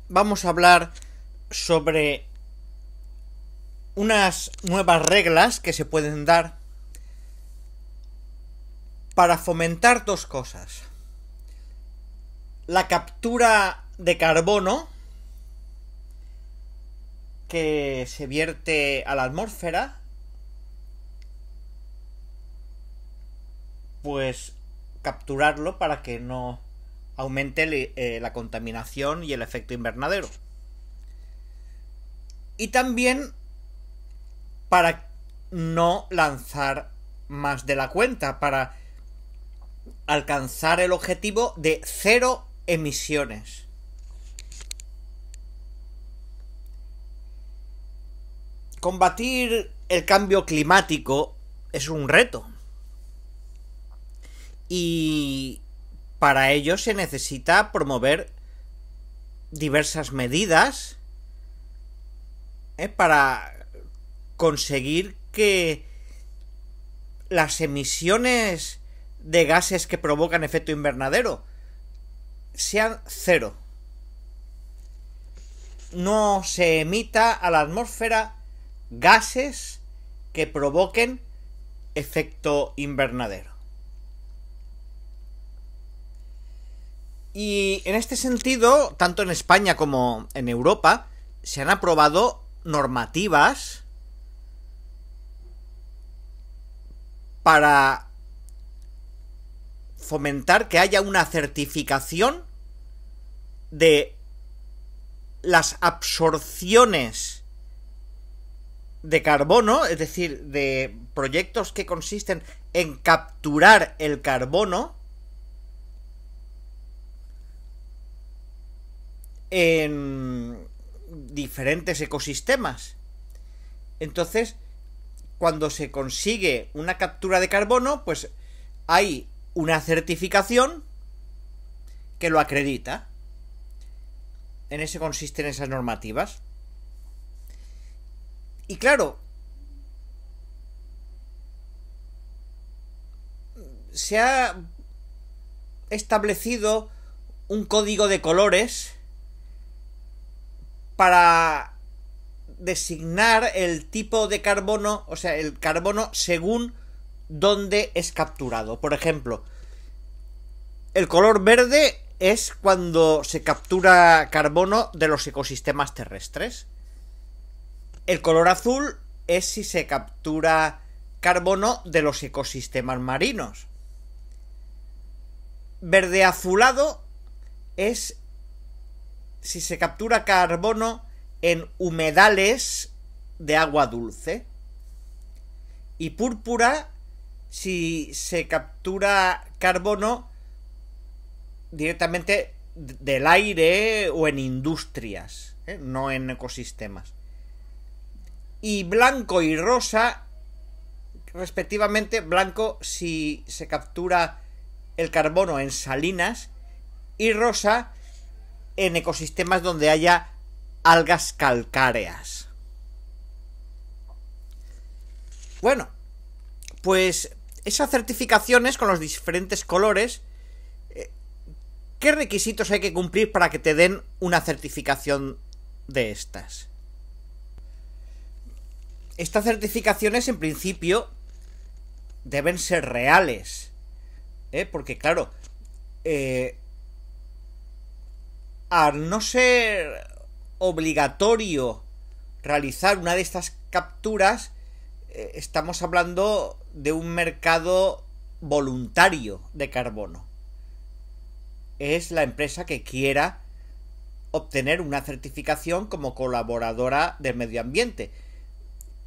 vamos a hablar sobre unas nuevas reglas que se pueden dar para fomentar dos cosas. La captura de carbono que se vierte a la atmósfera, pues capturarlo para que no aumente la contaminación y el efecto invernadero. Y también para no lanzar más de la cuenta, para alcanzar el objetivo de 0 emisiones. Combatir el cambio climático es un reto. Y para ello se necesita promover diversas medidas para conseguir que las emisiones de gases que provocan efecto invernadero sean 0. No se emita a la atmósfera gases que provoquen efecto invernadero. Y en este sentido, tanto en España como en Europa, se han aprobado normativas para fomentar que haya una certificación de las absorciones de carbono, es decir, de proyectos que consisten en capturar el carbono en diferentes ecosistemas. Entonces, cuando se consigue una captura de carbono, pues hay una certificación que lo acredita. En eso consisten esas normativas. Y claro, se ha establecido un código de colores para designar el tipo de carbono, o sea, el carbono según dónde es capturado. Por ejemplo, el color verde es cuando se captura carbono de los ecosistemas terrestres. El color azul es si se captura carbono de los ecosistemas marinos. Verde azulado es si se captura carbono en humedales de agua dulce. Y púrpura si se captura carbono directamente del aire o en industrias, no en ecosistemas. Y blanco y rosa, respectivamente, blanco si se captura el carbono en salinas y rosa en ecosistemas donde haya algas calcáreas. Bueno, pues esas certificaciones con los diferentes colores, ¿qué requisitos hay que cumplir para que te den una certificación de estas? Estas certificaciones, en principio, deben ser reales, porque claro, al no ser obligatorio realizar una de estas capturas, estamos hablando de un mercado voluntario de carbono. Es la empresa que quiera obtener una certificación como colaboradora del medio ambiente.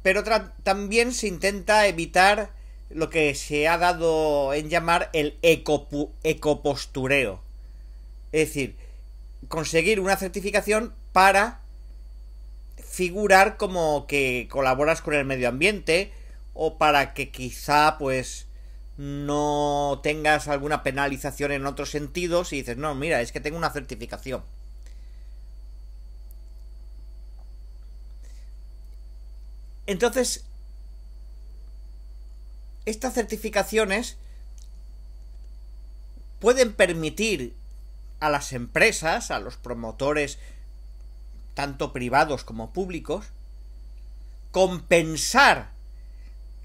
Pero también se intenta evitar lo que se ha dado en llamar el ecopostureo. Es decir, conseguir una certificación para figurar como que colaboras con el medio ambiente, o para que quizá pues no tengas alguna penalización en otros sentidos y dices, no, mira, es que tengo una certificación. Entonces, estas certificaciones pueden permitir a las empresas, a los promotores tanto privados como públicos, compensar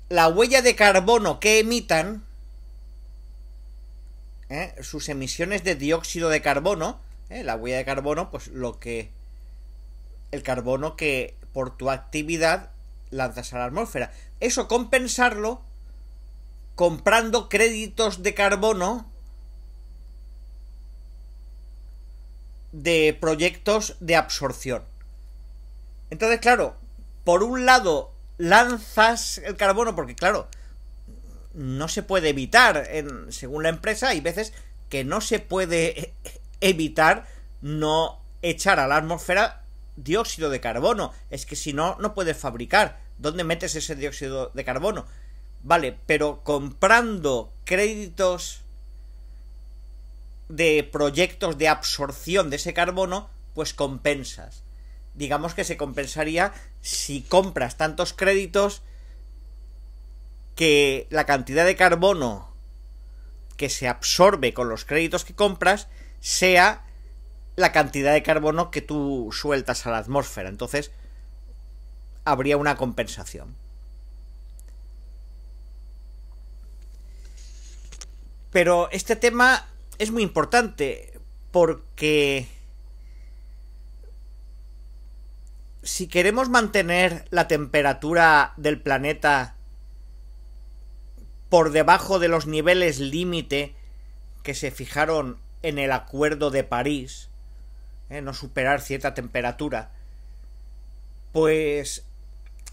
la huella de carbono que emitan, sus emisiones de dióxido de carbono, la huella de carbono, pues el carbono que por tu actividad lanzas a la atmósfera. Eso compensarlo comprando créditos de carbono de proyectos de absorción. Entonces, claro, por un lado lanzas el carbono porque, claro, no se puede evitar, según la empresa, hay veces que no se puede evitar no echar a la atmósfera dióxido de carbono. Es que si no, no puedes fabricar. ¿Dónde metes ese dióxido de carbono? Vale, pero comprando créditos de proyectos de absorción de ese carbono, pues compensas. Digamos que se compensaría si compras tantos créditos que la cantidad de carbono que se absorbe con los créditos que compras sea la cantidad de carbono que tú sueltas a la atmósfera. Entonces habría una compensación. Pero este tema es muy importante porque si queremos mantener la temperatura del planeta por debajo de los niveles límite que se fijaron en el Acuerdo de París, no superar cierta temperatura, pues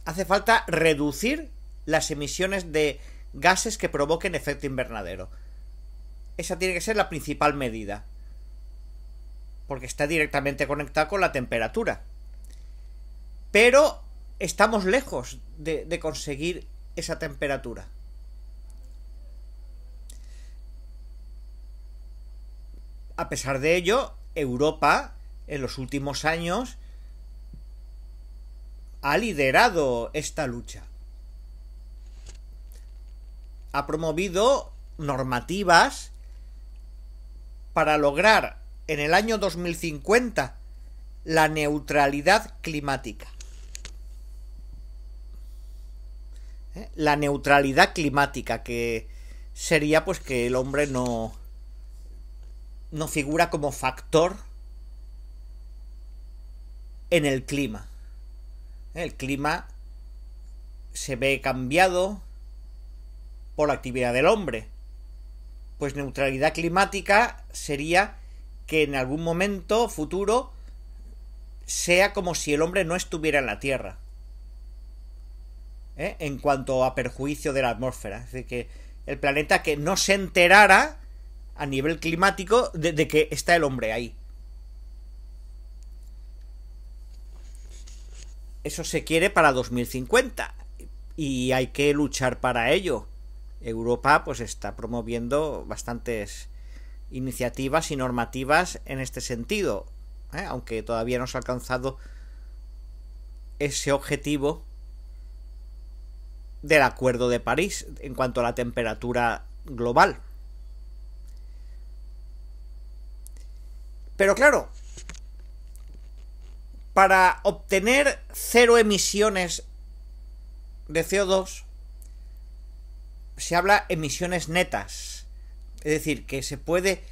hace falta reducir las emisiones de gases que provoquen efecto invernadero. Esa tiene que ser la principal medida, porque está directamente conectada con la temperatura. Pero estamos lejos de conseguir esa temperatura. A pesar de ello, Europa en los últimos años ha liderado esta lucha. Ha promovido normativas para lograr en el año 2050 la neutralidad climática. La neutralidad climática, que sería pues que el hombre no figura como factor en el clima. El clima se ve cambiado por la actividad del hombre. Pues neutralidad climática sería que en algún momento futuro sea como si el hombre no estuviera en la Tierra, en cuanto a perjuicio de la atmósfera. Es decir, que el planeta que no se enterara a nivel climático de que está el hombre ahí. Eso se quiere para 2050 y hay que luchar para ello. Europa pues está promoviendo bastantes iniciativas y normativas en este sentido, aunque todavía no se ha alcanzado ese objetivo del Acuerdo de París en cuanto a la temperatura global. Pero claro, para obtener cero emisiones de CO2 se habla emisiones netas. Es decir, que se puede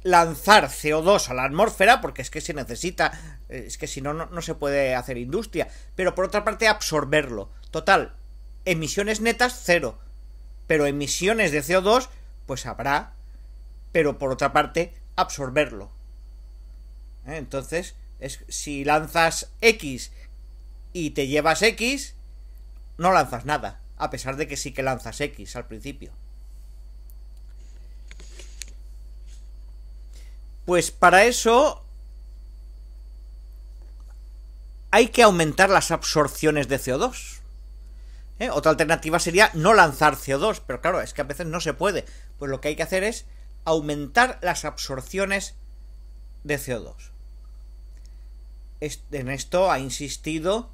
lanzar CO2 a la atmósfera porque es que se necesita, es que si no, no se puede hacer industria. Pero por otra parte absorberlo. Total, emisiones netas cero. Pero emisiones de CO2 pues habrá. Pero por otra parte absorberlo. Entonces, si lanzas X y te llevas X, no lanzas nada, a pesar de que sí que lanzas X al principio. Pues para eso hay que aumentar las absorciones de CO2. Otra alternativa sería no lanzar CO2, pero claro, es que a veces no se puede. Pues lo que hay que hacer es aumentar las absorciones de CO2. En esto ha insistido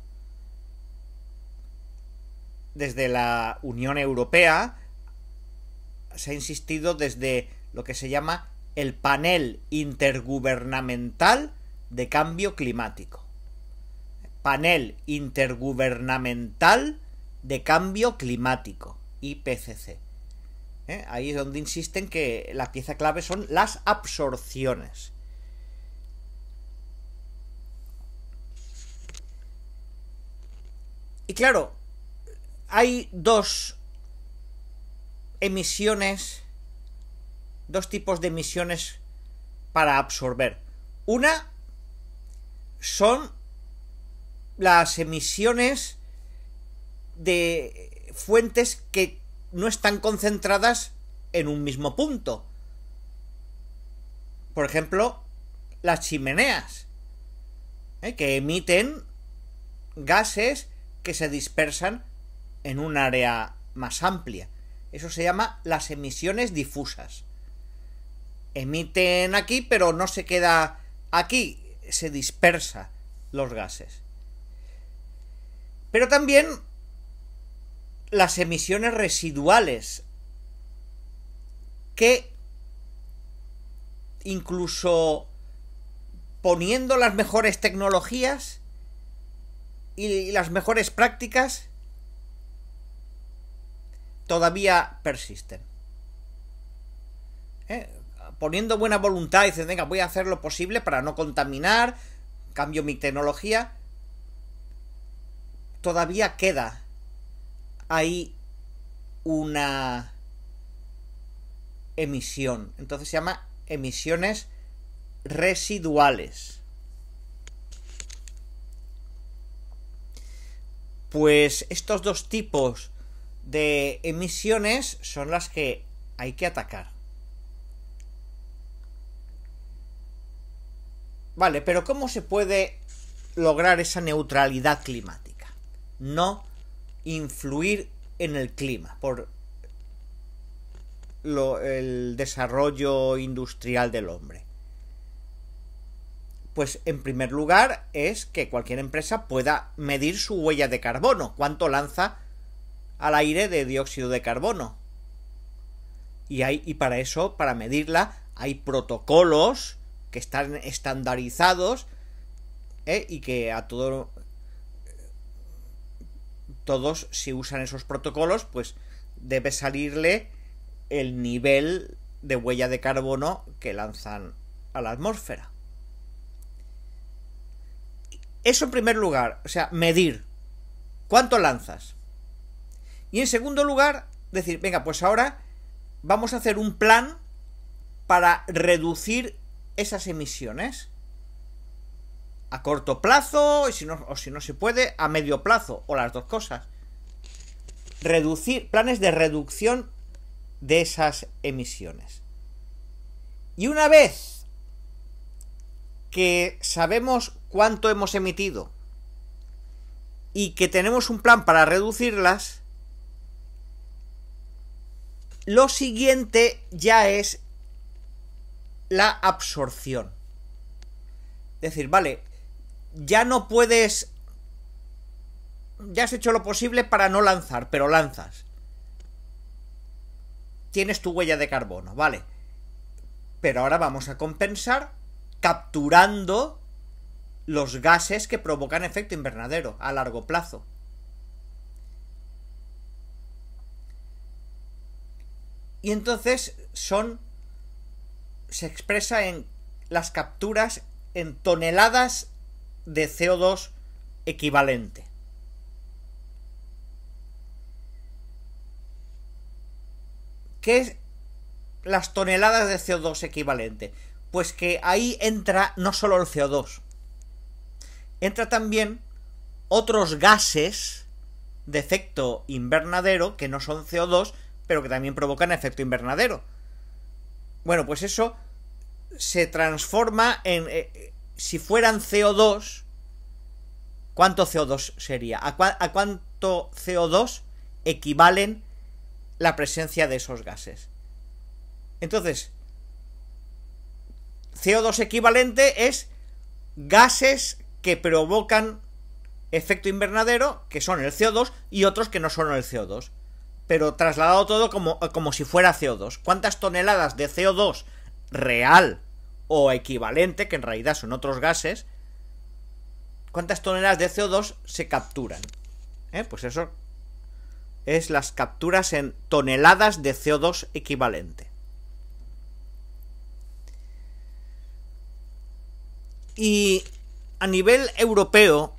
desde la Unión Europea, se ha insistido desde lo que se llama el Panel Intergubernamental de Cambio Climático. Panel Intergubernamental de Cambio Climático, IPCC. Ahí es donde insisten que la pieza clave son las absorciones. Y claro, hay dos tipos de emisiones para absorber. Una son las emisiones de fuentes que no están concentradas en un mismo punto. Por ejemplo, las chimeneas, que emiten gases que se dispersan en un área más amplia. Eso se llama las emisiones difusas. Emiten aquí, pero no se queda aquí, se dispersa los gases. Pero también las emisiones residuales, que incluso poniendo las mejores tecnologías y las mejores prácticas, todavía persisten. Poniendo buena voluntad, dicen, venga, voy a hacer lo posible para no contaminar, cambio mi tecnología, todavía queda ahí una emisión. Entonces se llama emisiones residuales. Pues estos dos tipos de emisiones son las que hay que atacar. Vale, pero ¿cómo se puede lograr esa neutralidad climática? No influir en el clima por el desarrollo industrial del hombre. Pues en primer lugar es que cualquier empresa pueda medir su huella de carbono, cuánto lanza al aire de dióxido de carbono. Y para eso, para medirla, hay protocolos que están estandarizados, y que a todos, si usan esos protocolos, pues debe salirle el nivel de huella de carbono que lanzan a la atmósfera. Eso en primer lugar, o sea, medir cuánto lanzas. Y en segundo lugar, decir, venga, pues ahora vamos a hacer un plan para reducir esas emisiones. A corto plazo, o si no se puede, a medio plazo, o las dos cosas. Planes de reducción de esas emisiones. Y una vez que sabemos cuánto hemos emitido y que tenemos un plan para reducirlas, lo siguiente ya es la absorción. Es decir, vale, ya no puedes... Ya has hecho lo posible para no lanzar, pero lanzas. Tienes tu huella de carbono, vale. Pero ahora vamos a compensar capturando los gases que provocan efecto invernadero a largo plazo. Y entonces se expresa en las capturas en toneladas de CO2 equivalente. ¿Qué es las toneladas de CO2 equivalente? Pues que ahí entra no solo el CO2, entra también otros gases de efecto invernadero que no son CO2, pero que también provocan efecto invernadero. Bueno, pues eso se transforma en... si fueran CO2, ¿cuánto CO2 sería? ¿A cuánto CO2 equivalen la presencia de esos gases? Entonces, CO2 equivalente es gases que provocan efecto invernadero, que son el CO2, y otros que no son el CO2. Pero trasladado todo como si fuera CO2. ¿Cuántas toneladas de CO2 real o equivalente, que en realidad son otros gases, cuántas toneladas de CO2 se capturan. Pues eso es las capturas en toneladas de CO2 equivalente. Y a nivel europeo,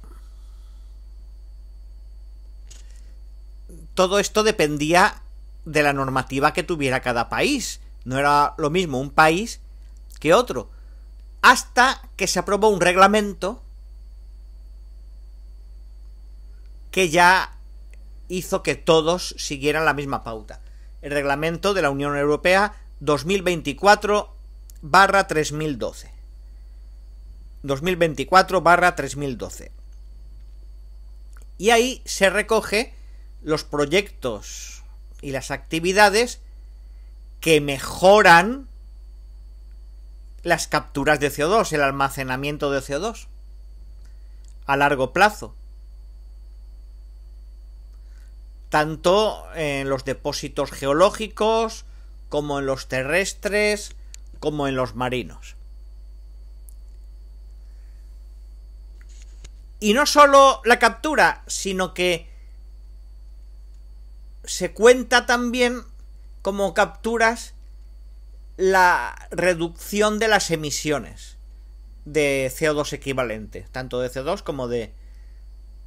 todo esto dependía de la normativa que tuviera cada país. No era lo mismo un país que otro. Hasta que se aprobó un reglamento que ya hizo que todos siguieran la misma pauta. El reglamento de la Unión Europea 2024/3012. 2024/3012. Y ahí se recoge los proyectos y las actividades que mejoran las capturas de CO2, el almacenamiento de CO2 a largo plazo, tanto en los depósitos geológicos como en los terrestres como en los marinos. Y no solo la captura, sino que se cuenta también como capturas la reducción de las emisiones de CO2 equivalente, tanto de CO2 como de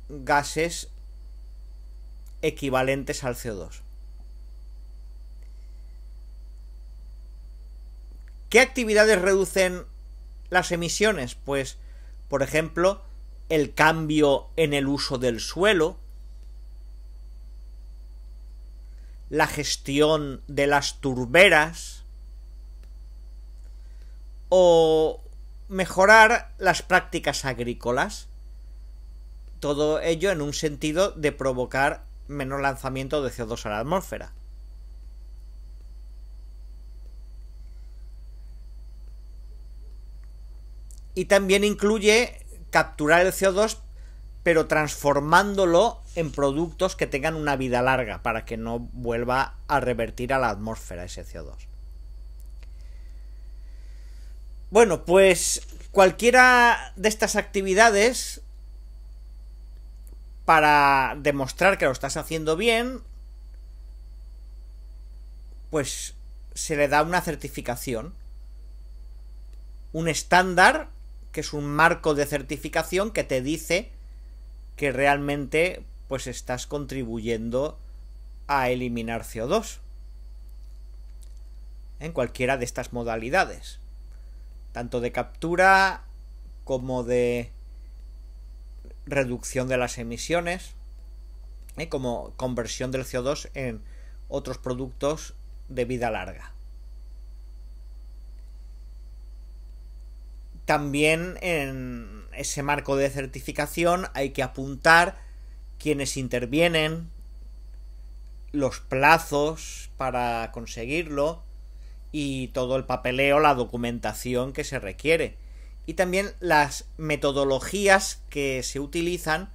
gases equivalentes al CO2. ¿Qué actividades reducen las emisiones? Pues, por ejemplo, el cambio en el uso del suelo, la gestión de las turberas o mejorar las prácticas agrícolas. Todo ello en un sentido de provocar menos lanzamiento de CO2 a la atmósfera. Y también incluye capturar el CO2, pero transformándolo en productos que tengan una vida larga para que no vuelva a revertir a la atmósfera ese CO2. Bueno, pues cualquiera de estas actividades, para demostrar que lo estás haciendo bien, pues se le da una certificación, un estándar, que es un marco de certificación que te dice que realmente pues estás contribuyendo a eliminar CO2 en cualquiera de estas modalidades, tanto de captura como de reducción de las emisiones, como conversión del CO2 en otros productos de vida larga. También en ese marco de certificación hay que apuntar quiénes intervienen, los plazos para conseguirlo y todo el papeleo, la documentación que se requiere. Y también las metodologías que se utilizan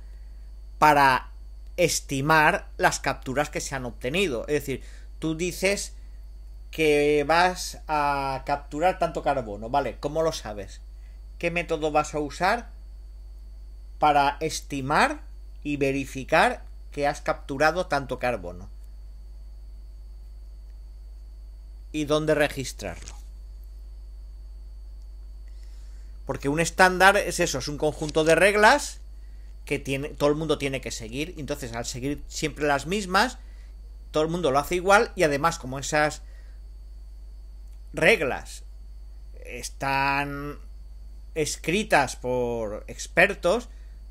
para estimar las capturas que se han obtenido. Es decir, tú dices que vas a capturar tanto carbono, ¿vale? ¿Cómo lo sabes? ¿Qué método vas a usar para estimar y verificar que has capturado tanto carbono? ¿Y dónde registrarlo? Porque un estándar es eso, es un conjunto de reglas que todo el mundo tiene que seguir. Entonces, al seguir siempre las mismas, todo el mundo lo hace igual, y además, como esas reglas están escritas por expertos,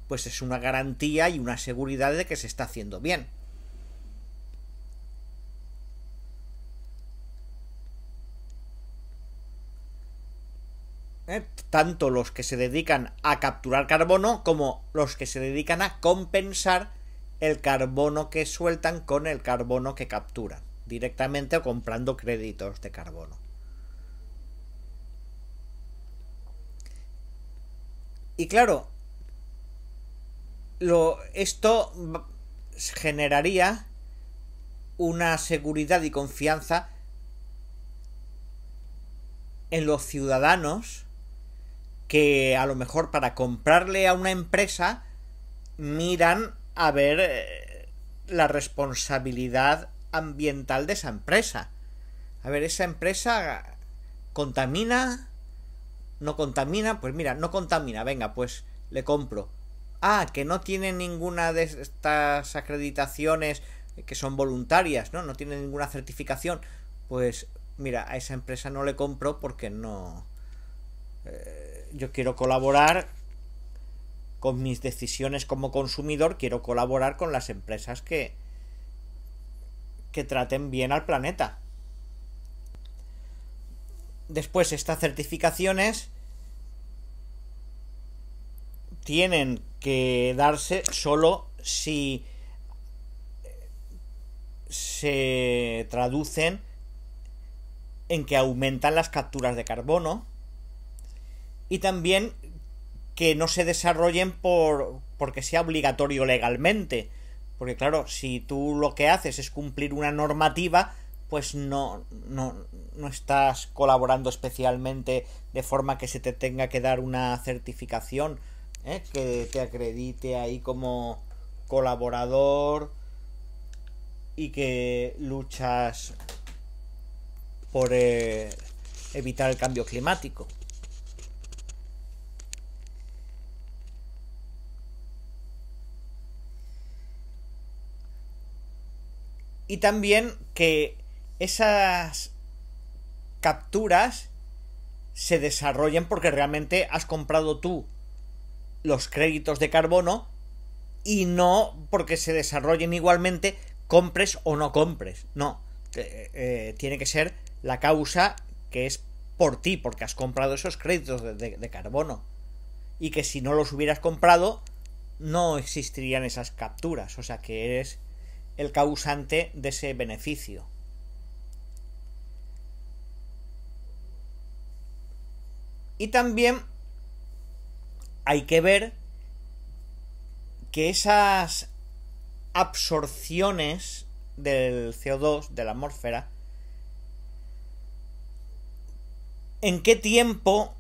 pues es una garantía y una seguridad de que se está haciendo bien. Tanto los que se dedican a capturar carbono como los que se dedican a compensar el carbono que sueltan con el carbono que capturan, directamente o comprando créditos de carbono. Y claro, esto generaría una seguridad y confianza en los ciudadanos que a lo mejor para comprarle a una empresa miran a ver la responsabilidad ambiental de esa empresa. A ver, esa empresa contamina, no contamina, pues mira, no contamina, venga, pues le compro. Ah, que no tiene ninguna de estas acreditaciones que son voluntarias, ¿no? No tiene ninguna certificación. Pues mira, a esa empresa no le compro porque no... yo quiero colaborar con mis decisiones como consumidor, quiero colaborar con las empresas que traten bien al planeta. Después, estas certificaciones tienen que darse solo si se traducen en que aumentan las capturas de carbono, y también que no se desarrollen porque sea obligatorio legalmente. Porque claro, si tú lo que haces es cumplir una normativa, pues no estás colaborando especialmente de forma que se te tenga que dar una certificación, que te acredite ahí como colaborador y que luchas por evitar el cambio climático. Y también que esas capturas se desarrollen porque realmente has comprado tú los créditos de carbono y no porque se desarrollen igualmente, compres o no compres. No, tiene que ser la causa que es por ti, porque has comprado esos créditos de carbono. Y que si no los hubieras comprado, no existirían esas capturas. O sea que eres el causante de ese beneficio. Y también hay que ver que esas absorciones del CO2 de la atmósfera, ¿en qué tiempo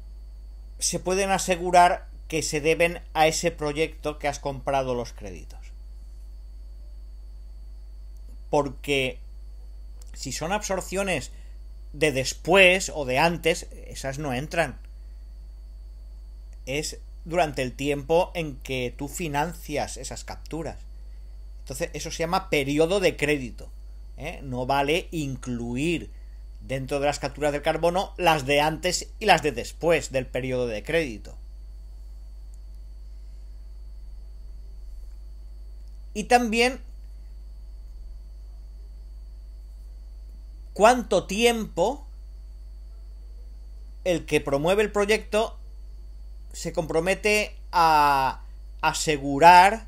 se pueden asegurar que se deben a ese proyecto que has comprado los créditos? Porque si son absorciones de después o de antes, esas no entran. Es durante el tiempo en que tú financias esas capturas. Entonces eso se llama periodo de crédito. No vale incluir dentro de las capturas del carbono las de antes y las de después del periodo de crédito. Y también cuánto tiempo el que promueve el proyecto se compromete a asegurar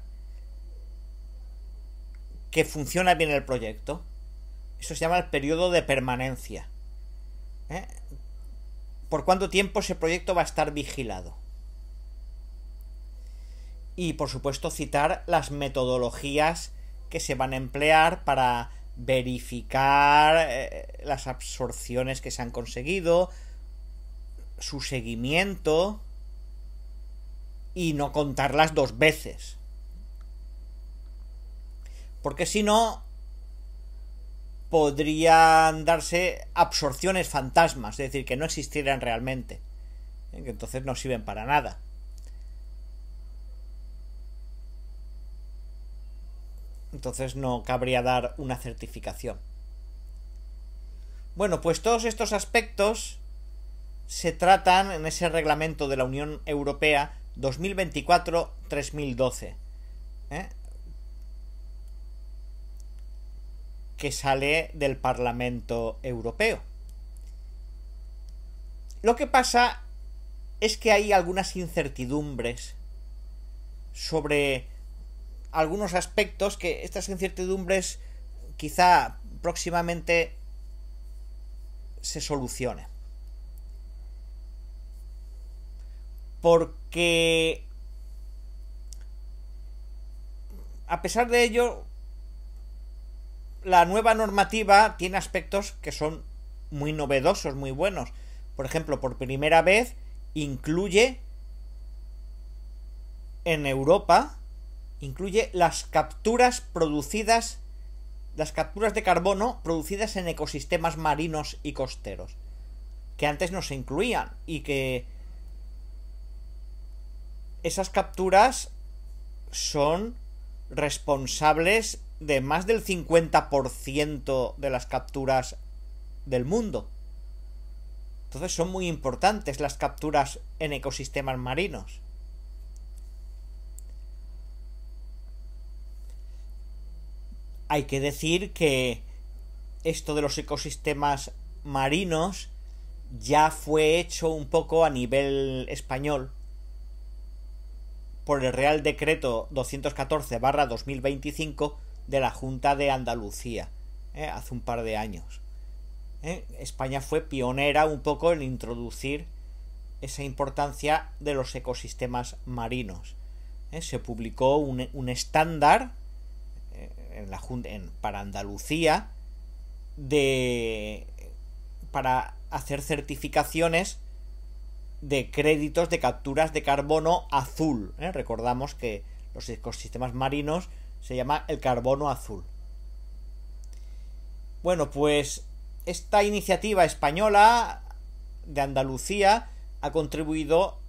que funciona bien el proyecto. Eso se llama el periodo de permanencia. ¿Por cuánto tiempo ese proyecto va a estar vigilado? Y por supuesto citar las metodologías que se van a emplear para verificar las absorciones que se han conseguido, su seguimiento, y no contarlas dos veces. Porque si no, podrían darse absorciones fantasmas, es decir, que no existieran realmente, que entonces no sirven para nada. Entonces no cabría dar una certificación. Bueno, pues todos estos aspectos se tratan en ese reglamento de la Unión Europea 2024-3012, que sale del Parlamento Europeo. Lo que pasa es que hay algunas incertidumbres sobre algunos aspectos, que estas incertidumbres quizá próximamente se solucionen. Porque a pesar de ello, la nueva normativa tiene aspectos que son muy novedosos, muy buenos. Por ejemplo, por primera vez incluye en Europa incluye las capturas producidas, las capturas de carbono producidas en ecosistemas marinos y costeros, que antes no se incluían, y que esas capturas son responsables de más del 50% de las capturas del mundo. Entonces son muy importantes las capturas en ecosistemas marinos. Hay que decir que esto de los ecosistemas marinos ya fue hecho un poco a nivel español por el Real Decreto 214/2025 de la Junta de Andalucía, hace un par de años. España fue pionera un poco en introducir esa importancia de los ecosistemas marinos. Se publicó un estándar para Andalucía para hacer certificaciones de créditos de capturas de carbono azul. Recordamos que los ecosistemas marinos se llama el carbono azul. Bueno, pues esta iniciativa española de Andalucía ha contribuido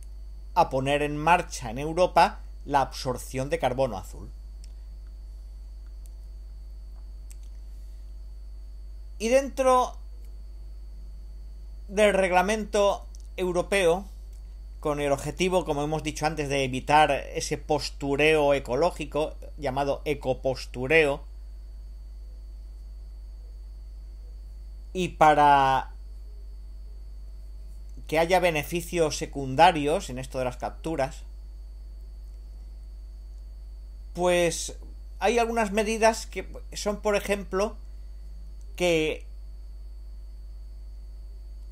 a poner en marcha en Europa la absorción de carbono azul. Y dentro del reglamento europeo, con el objetivo, como hemos dicho antes, de evitar ese postureo ecológico llamado ecopostureo, y para que haya beneficios secundarios en esto de las capturas, pues hay algunas medidas que son, por ejemplo, que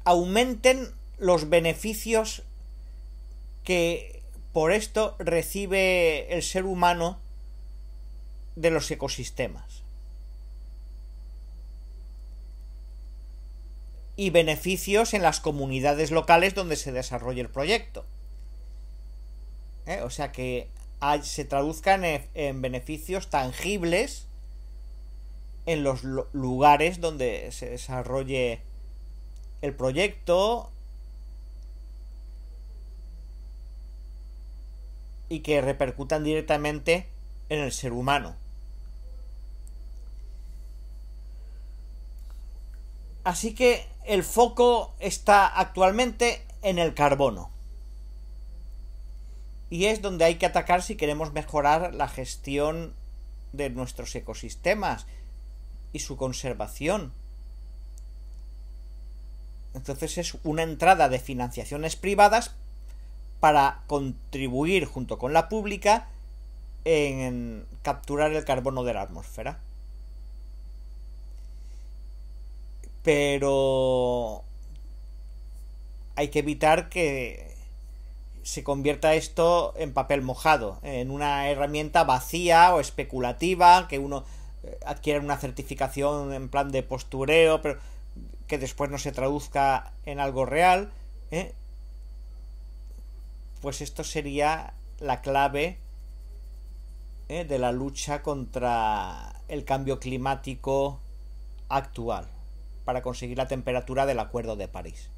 aumenten los beneficios que por esto recibe el ser humano de los ecosistemas, y beneficios en las comunidades locales donde se desarrolle el proyecto. O sea, que se traduzcan en beneficios tangibles en los lugares donde se desarrolle el proyecto, y que repercutan directamente en el ser humano. Así que el foco está actualmente en el carbono, y es donde hay que atacar si queremos mejorar la gestión de nuestros ecosistemas y su conservación. Entonces es una entrada de financiaciones privadas para contribuir junto con la pública en capturar el carbono de la atmósfera. Pero hay que evitar que se convierta esto en papel mojado, en una herramienta vacía o especulativa, que uno adquiera una certificación en plan de postureo, pero que después no se traduzca en algo real. Pues esto sería la clave de la lucha contra el cambio climático actual, para conseguir la temperatura del Acuerdo de París.